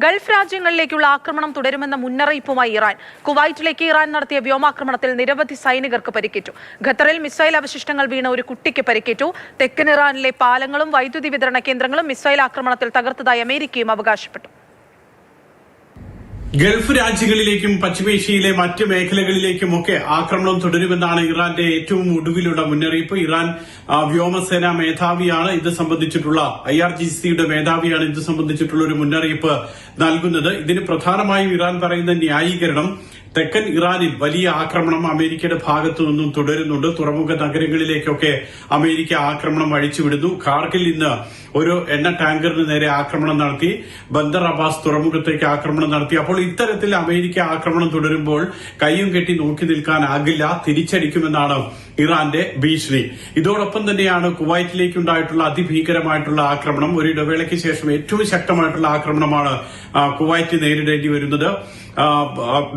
Gulf രാജ്യങ്ങളിലേക്കുള്ള ആക്രമണം തുടരുമെന്ന മുന്നറിയിപ്പുമായി Iran. കുവൈറ്റിലേക്ക് Iran നടത്തിയ വ്യോമാക്രമണത്തിൽ നിരവധി സൈനികർക്ക് പരിക്കേറ്റു. ഖത്തറിൽ മിസൈൽ അവശിഷ്ടങ്ങൾ വീണ ഒരു കുട്ടിക്ക് പരിക്കേറ്റു. തെക്കൻ ഇറാനിലെ പാലങ്ങളും വൈദ്യുതി വിതരണ കേന്ദ്രങ്ങളും മിസൈൽ ആക്രമണത്തിൽ തകർത്തതായി അമേരിക്കയും അവകാശപ്പെട്ടു. ഗൾഫ് രാജ്യങ്ങളിലേക്കും പശ്ചിമേഷ്യയിലെ മറ്റ് മേഖലകളിലേക്കുമൊക്കെ ആക്രമണം തുടരുമെന്നാണ് ഇറാന്റെ ഏറ്റവും ഒടുവിലുള്ള മുന്നറിയിപ്പ്. ഇറാൻ വ്യോമസേനാ മേധാവിയാണ് ഇത് സംബന്ധിച്ചിട്ടുള്ള IRGC-യുടെ മേധാവിയാണ് ഇത് സംബന്ധിച്ചിട്ടുള്ള ഒരു മുന്നറിയിപ്പ് നൽകുന്നത്. ഇതിന് പ്രധാനമായും ഇറാൻ പറയുന്ന ന്യായീകരണം തെക്കൻ ഇറാനിൽ വലിയ ആക്രമണം അമേരിക്കയുടെ ഭാഗത്തു നിന്നും തുടരുന്നുണ്ട്. തുറമുഖ നഗരങ്ങളിലേക്കൊക്കെ അമേരിക്ക ആക്രമണം അഴിച്ചുവിടുന്നു. കാർഗിൽ ഇന്ന് ഒരു എണ്ണ ടാങ്കറിന് നേരെ ആക്രമണം നടത്തി. ബന്ദർ അബ്ബാസ് തുറമുഖത്തേക്ക് ആക്രമണം നടത്തി. അപ്പോൾ ഇത്തരത്തിൽ അമേരിക്ക ആക്രമണം തുടരുമ്പോൾ കയ്യും കെട്ടി നോക്കി നിൽക്കാനാകില്ല, തിരിച്ചടിക്കുമെന്നാണ് ഇറാന്റെ ഭീഷണി. ഇതോടൊപ്പം തന്നെയാണ് കുവൈറ്റിലേക്കുണ്ടായിട്ടുള്ള അതിഭീകരമായിട്ടുള്ള ആക്രമണം. ഒരു ഇടവേളയ്ക്ക് ശേഷം ഏറ്റവും ശക്തമായിട്ടുള്ള ആക്രമണമാണ് കുവൈറ്റ് നേരിടേണ്ടി വരുന്നത്.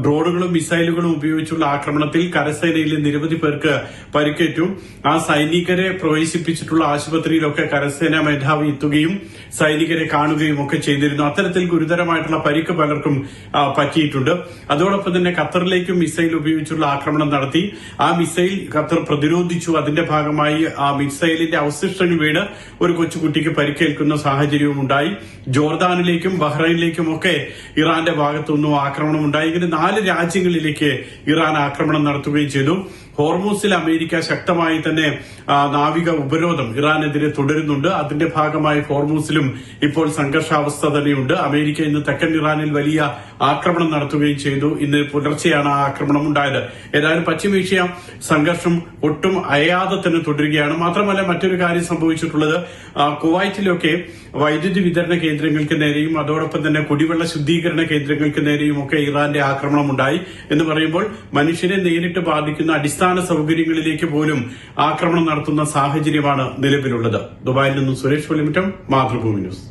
ഡ്രോണുകളും മിസൈലുകളും ഉപയോഗിച്ചുള്ള ആക്രമണത്തിൽ കരസേനയിലെ നിരവധി പേർക്ക് പരിക്കേറ്റു. ആ സൈനികരെ പ്രവേശിപ്പിച്ചിട്ടുള്ള ആശുപത്രിയിലൊക്കെ കരസേനാ മേധാവി എത്തുകയും സൈനികരെ കാണുകയും ഒക്കെ ചെയ്തിരുന്നു. അത്തരത്തിൽ ഗുരുതരമായിട്ടുള്ള പരിക്ക് പലർക്കും പറ്റിയിട്ടുണ്ട്. അതോടൊപ്പം തന്നെ ഖത്തറിലേക്കും മിസൈൽ ഉപയോഗിച്ചുള്ള ആക്രമണം നടത്തി. ആ മിസൈൽ ഖത്തർ പ്രതിരോധിച്ചു. അതിന്റെ ഭാഗമായി ആ മിസൈലിന്റെ അവശിഷ്ടങ്ങൾ വീണ് ഒരു കൊച്ചുകുട്ടിക്ക് പരിക്കേൽക്കുന്ന സാഹചര്യവും ഉണ്ടായി. ജോർദാനിലേക്കും ബഹ്റൈനിലേക്കും ഒക്കെ ഇറാന്റെ ഭാഗത്തുനിന്നും ആക്രമണം ഉണ്ടായി. ഇങ്ങനെ 4 രാജ്യങ്ങളിലേക്ക് ഇറാൻ ആക്രമണം നടത്തുകയും ചെയ്തു. ഹോർമൂസിൽ അമേരിക്ക ശക്തമായി തന്നെ നാവിക ഉപരോധം ഇറാനെതിരെ തുടരുന്നുണ്ട്. അതിന്റെ ഭാഗമായി ഹോർമൂസിലും ഇപ്പോൾ സംഘർഷാവസ്ഥ തന്നെയുണ്ട്. അമേരിക്ക ഇന്ന് തെക്കൻ ഇറാനിൽ വലിയ ആക്രമണം നടത്തുകയും ചെയ്തു. ഇന്ന് പുലർച്ചെയാണ് ആ ആക്രമണം ഉണ്ടായത്. ഏതായാലും പശ്ചിമേഷ്യ സംഘർഷം ഒട്ടും അയയാതെ തന്നെ തുടരുകയാണ്. മാത്രമല്ല മറ്റൊരു കാര്യം സംഭവിച്ചിട്ടുള്ളത്, കുവൈറ്റിലൊക്കെ വൈദ്യുതി വിതരണ കേന്ദ്രങ്ങൾക്ക് നേരെയും അതോടൊപ്പം തന്നെ കുടിവെള്ള ശുദ്ധീകരണ കേന്ദ്രങ്ങൾക്ക് നേരെയും ഒക്കെ ഇറാന്റെ ആക്രമണം ഉണ്ടായി. എന്ന് പറയുമ്പോൾ മനുഷ്യരെ നേരിട്ട് ബാധിക്കുന്ന അടിസ്ഥാന സൗകര്യങ്ങളിലേക്ക് പോലും ആക്രമണം നടത്തുന്ന സാഹചര്യമാണ് നിലവിലുള്ളത്. ദുബായിൽ നിന്നും സുരേഷ് വെള്ളിമുറ്റം, മാതൃഭൂമി ന്യൂസ്.